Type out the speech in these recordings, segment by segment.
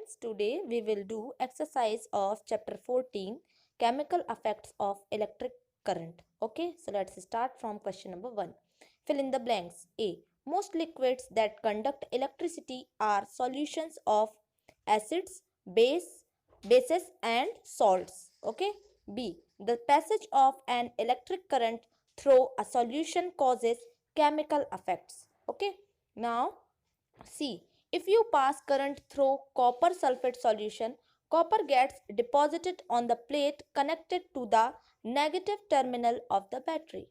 students, today we will do exercise of chapter 14, chemical effects of electric current. Okay, so let's start from question number 1. Fill in the blanks. A. Most liquids that conduct electricity are solutions of acids, bases and salts. Okay. B. The passage of an electric current through a solution causes chemical effects. Okay. Now C. If you pass current through copper sulfate solution, copper gets deposited on the plate connected to the negative terminal of the battery.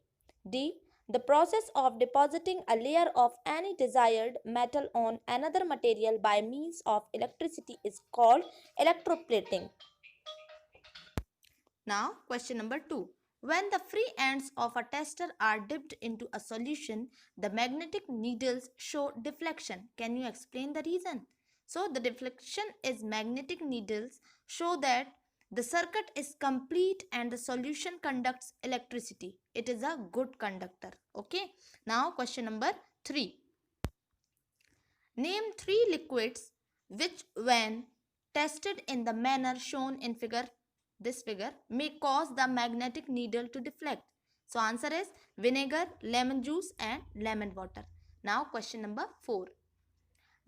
D. The process of depositing a layer of any desired metal on another material by means of electricity is called electroplating. Now, question number 2. When the free ends of a tester are dipped into a solution, the magnetic needles show deflection. Can you explain the reason? So, the deflection is magnetic needles show that the circuit is complete and the solution conducts electricity. It is a good conductor. Okay. Now, question number 3. Name 3 liquids which, when tested in the manner shown in this figure, may cause the magnetic needle to deflect. So answer is vinegar, lemon juice and lemon water. Now question number 4.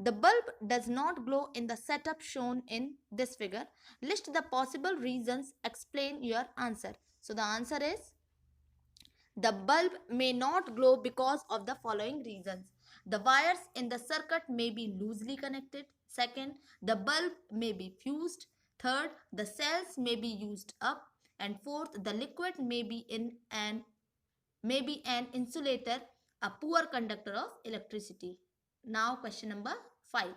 The bulb does not glow in the setup shown in this figure. List the possible reasons. Explain your answer. So the answer is the bulb may not glow because of the following reasons. The wires in the circuit may be loosely connected. Second, the bulb may be fused. Third, the cells may be used up. And fourth, the liquid may be an insulator, a poor conductor of electricity. Now question number 5.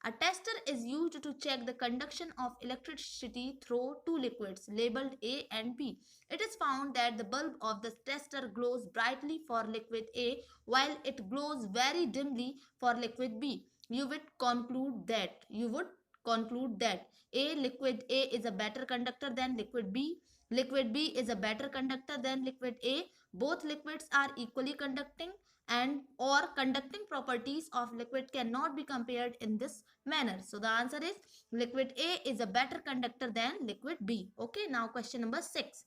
A tester is used to check the conduction of electricity through two liquids labeled A and B. It is found that the bulb of the tester glows brightly for liquid A while it glows very dimly for liquid B. You would conclude that liquid A is a better conductor than liquid B. Liquid B is a better conductor than liquid A. Both liquids are equally conducting and or conducting properties of liquid cannot be compared in this manner. So the answer is liquid A is a better conductor than liquid B. Okay, now question number 6.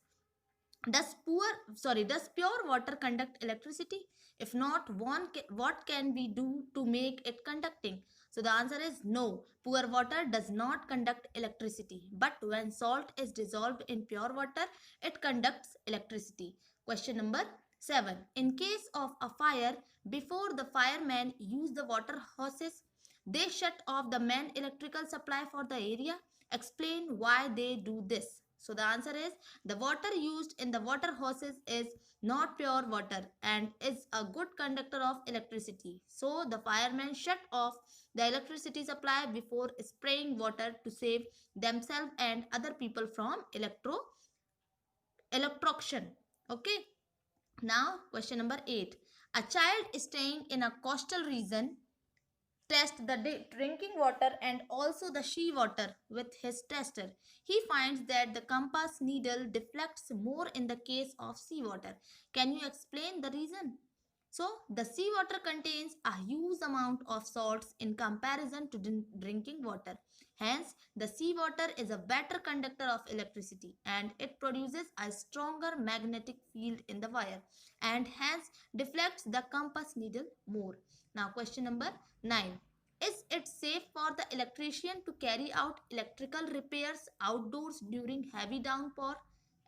Does pure water conduct electricity? If not, what can we do to make it conducting? So the answer is no. Pure water does not conduct electricity. But when salt is dissolved in pure water, it conducts electricity. Question number 7. In case of a fire, before the firemen use the water hoses, they shut off the main electrical supply for the area. Explain why they do this. So the answer is the water used in the water hoses is not pure water and is a good conductor of electricity. So the firemen shut off the electricity supply before spraying water to save themselves and other people from electrocution. Okay. Now question number 8. A child staying in a coastal region test the drinking water and also the sea water with his tester. He finds that the compass needle deflects more in the case of seawater. Can you explain the reason? So, the seawater contains a huge amount of salts in comparison to drinking water. Hence, the seawater is a better conductor of electricity and it produces a stronger magnetic field in the wire and hence deflects the compass needle more. Now, question number 9. Is it safe for the electrician to carry out electrical repairs outdoors during heavy downpour?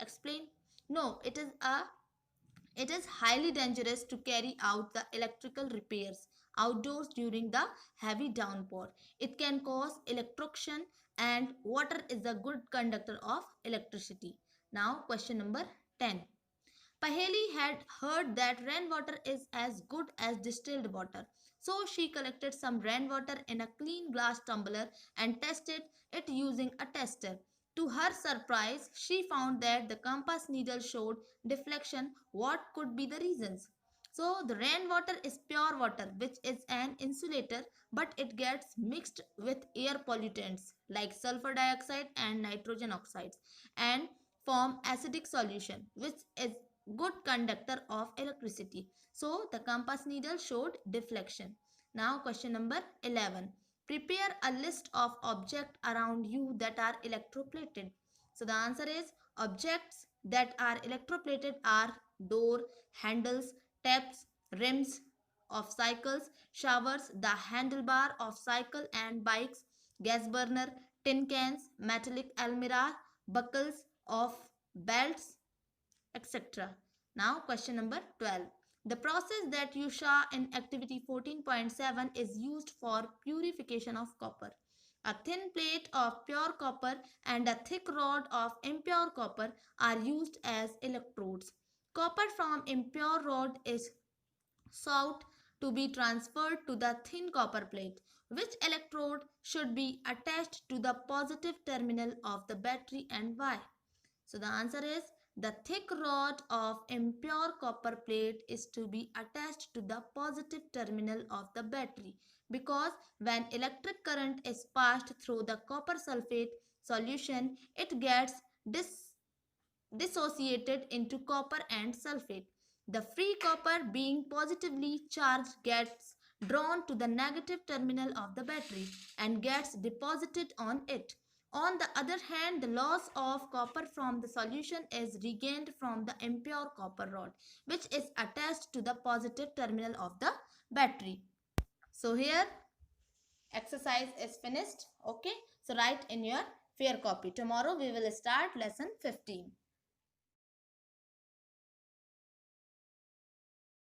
Explain. No, it is highly dangerous to carry out the electrical repairs outdoors during the heavy downpour. It can cause electrocution and water is a good conductor of electricity. Now question number 10. Paheli had heard that rainwater is as good as distilled water. So she collected some rainwater in a clean glass tumbler and tested it using a tester. To her surprise, she found that the compass needle showed deflection. What could be the reasons? So the rainwater is pure water which is an insulator but it gets mixed with air pollutants like sulfur dioxide and nitrogen oxides and form acidic solution which is good conductor of electricity. So the compass needle showed deflection. Now question number 11. Prepare a list of objects around you that are electroplated. So the answer is objects that are electroplated are door, handles, taps, rims of cycles, showers, the handlebar of cycle and bikes, gas burner, tin cans, metallic almirah, buckles of belts, etc. Now question number 12. The process that you saw in activity 14.7 is used for purification of copper. A thin plate of pure copper and a thick rod of impure copper are used as electrodes. Copper from impure rod is sought to be transferred to the thin copper plate. Which electrode should be attached to the positive terminal of the battery and why? So the answer is the thick rod of impure copper plate is to be attached to the positive terminal of the battery because when electric current is passed through the copper sulfate solution, it gets dissociated into copper and sulfate. The free copper being positively charged gets drawn to the negative terminal of the battery and gets deposited on it. On the other hand, the loss of copper from the solution is regained from the impure copper rod, which is attached to the positive terminal of the battery. So here exercise is finished. Okay, so write in your fair copy. Tomorrow we will start lesson 15.